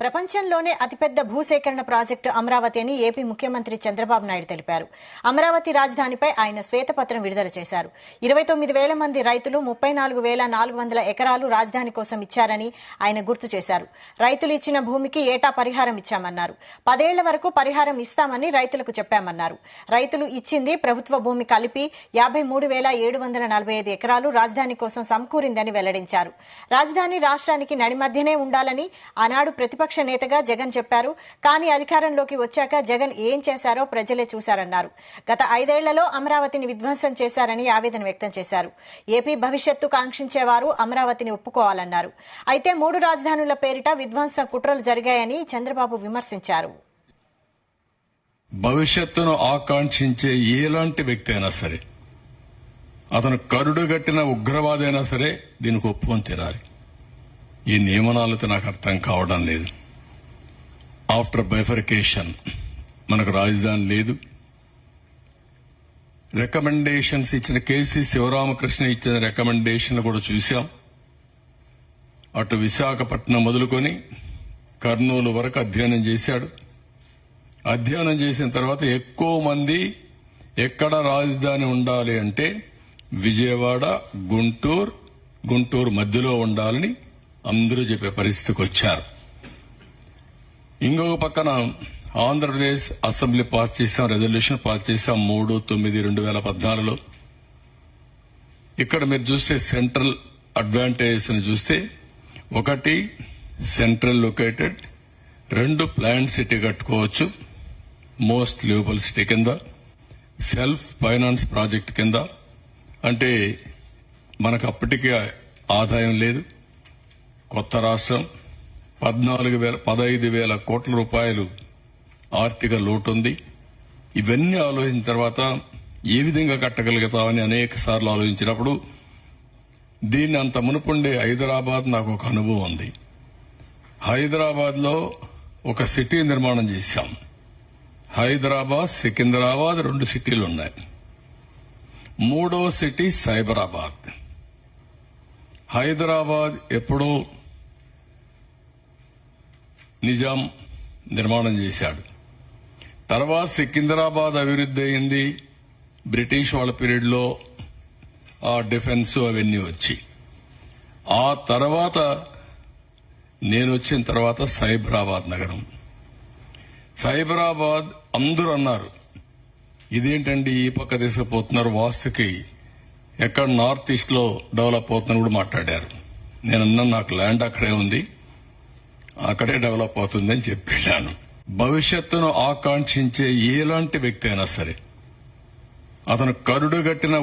ప్రపంచంలోనే అతిపెద్ద భూసేకరణ ప్రాజెక్టు అమరావతి అని ఏపీ ముఖ్యమంత్రి చంద్రబాబు నాయుడు తెలిపారు. అమరావతి రాజధానిపై ఆయన శ్వేతపత్రం విడుదల చేశారు. 29,000 మంది రైతులు 34,400 ఎకరాలు రాజధాని కోసం ఇచ్చారని ఆయన గుర్తు చేశారు. రైతులు ఇచ్చిన భూమికి ఏటా పరిహారం ఇచ్చామన్నారు. 10 ఏళ్ల వరకు పరిహారం ఇస్తామని రైతులకు చెప్పామన్నారు. రైతులు ఇచ్చింది ప్రభుత్వ భూమి కలిపి 53,745 ఎకరాలు రాజధాని కోసం సమకూరిందని వెల్లడించారు. రాజధాని రాష్ట్రానికి నడిమధ్యనే ఉండాలని ఆనాడు ప్రతిపక్ష నేతగా జగన్ చెప్పారు. కానీ అధికారంలోకి వచ్చాక జగన్ ఏం చేశారో ప్రజలే చూశారన్నారు. గత 5 ఏళ్లలో అమరావతిని విధ్వంసం చేశారని ఆవేదన వ్యక్తం చేశారు. ఏపీ భవిష్యత్తు కాంక్షించేవారు అమరావతిని ఒప్పుకోవాలన్నారు. అయితే 3 రాజధానుల పేరిట విధ్వంసం కుట్రలు జరిగాయని చంద్రబాబు విమర్శించారు. భవిష్యత్తును ఆకాంక్షించే ఎలాంటి వ్యక్తి అయినా సరే, అతను కరుడుగట్టిన ఉగ్రవాది అయినా సరే దీనికి ఒప్పుకొని తీరాలి. ఈ నియమనాలతో నాకు అర్థం కావడం లేదు. ఆఫ్టర్ బైఫర్కేషన్ మనకు రాజధాని లేదు. రికమెండేషన్స్ ఇచ్చిన కేసీ శివరామకృష్ణ ఇచ్చిన రికమెండేషన్లు కూడా చూశాం. అటు విశాఖపట్నం మొదలుకొని కర్నూలు వరకు అధ్యయనం చేశాడు. అధ్యయనం చేసిన తర్వాత ఎక్కువ మంది ఎక్కడ రాజధాని ఉండాలి అంటే విజయవాడ, గుంటూరు మధ్యలో ఉండాలని అందరూ చెప్పే పరిస్థితికి వచ్చారు. ఇంకొక పక్కన ఆంధ్రప్రదేశ్ అసెంబ్లీ పాస్ చేశాం, రెజల్యూషన్ పాస్ చేశాం 3/9/2014లో. ఇక్కడ మీరు చూస్తే సెంట్రల్ అడ్వాంటేజెస్ అని చూస్తే, 1 సెంట్రల్ లొకేటెడ్, 2 ప్లాంట్ సిటీ కట్టుకోవచ్చు మోస్ట్ లివబుల్ సిటీ కింద, సెల్ఫ్ ఫైనాన్స్ ప్రాజెక్ట్ కింద. అంటే మనకు అప్పటికే ఆదాయం లేదు. కొత్త రాష్ట్రం, 15,000 కోట్ల రూపాయలు ఆర్థిక లోటు ఉంది. ఇవన్నీ ఆలోచించిన తర్వాత ఏ విధంగా కట్టగలుగుతామని అనేక సార్లు ఆలోచించినప్పుడు దీన్ని అంత మునుపుండే హైదరాబాద్ నాకు ఒక అనుభవం ఉంది. హైదరాబాద్ లో ఒక సిటీ నిర్మాణం చేశాం. హైదరాబాద్, సికింద్రాబాద్ 2 సిటీలు ఉన్నాయి. 3వ సిటీ సైబరాబాద్. హైదరాబాద్ ఎప్పుడో నిజాం నిర్మాణం చేశాడు. తర్వాత సికింద్రాబాద్ అభివృద్ధి అయింది బ్రిటిష్ వాళ్ళ పీరియడ్ లో, ఆ డిఫెన్స్ అవన్నీ వచ్చి. ఆ తర్వాత నేను వచ్చిన తర్వాత సైబరాబాద్ నగరం. సైబరాబాద్ అందరూ అన్నారు, ఇదేంటండి ఈ పక్క తీసుకుపోతున్నారు, వాస్తుకి ఎక్కడ నార్త్ ఈస్ట్ లో డెవలప్ అవుతుందని కూడా మాట్లాడారు. నేనన్నా నాకు ల్యాండ్ అక్కడే ఉంది, అక్కడే డెవలప్ అవుతుందని చెప్పాను. భవిష్యత్తును ఆకాంక్షించే ఎలాంటి వ్యక్తి అయినా సరే, అతను కరుడుగట్టిన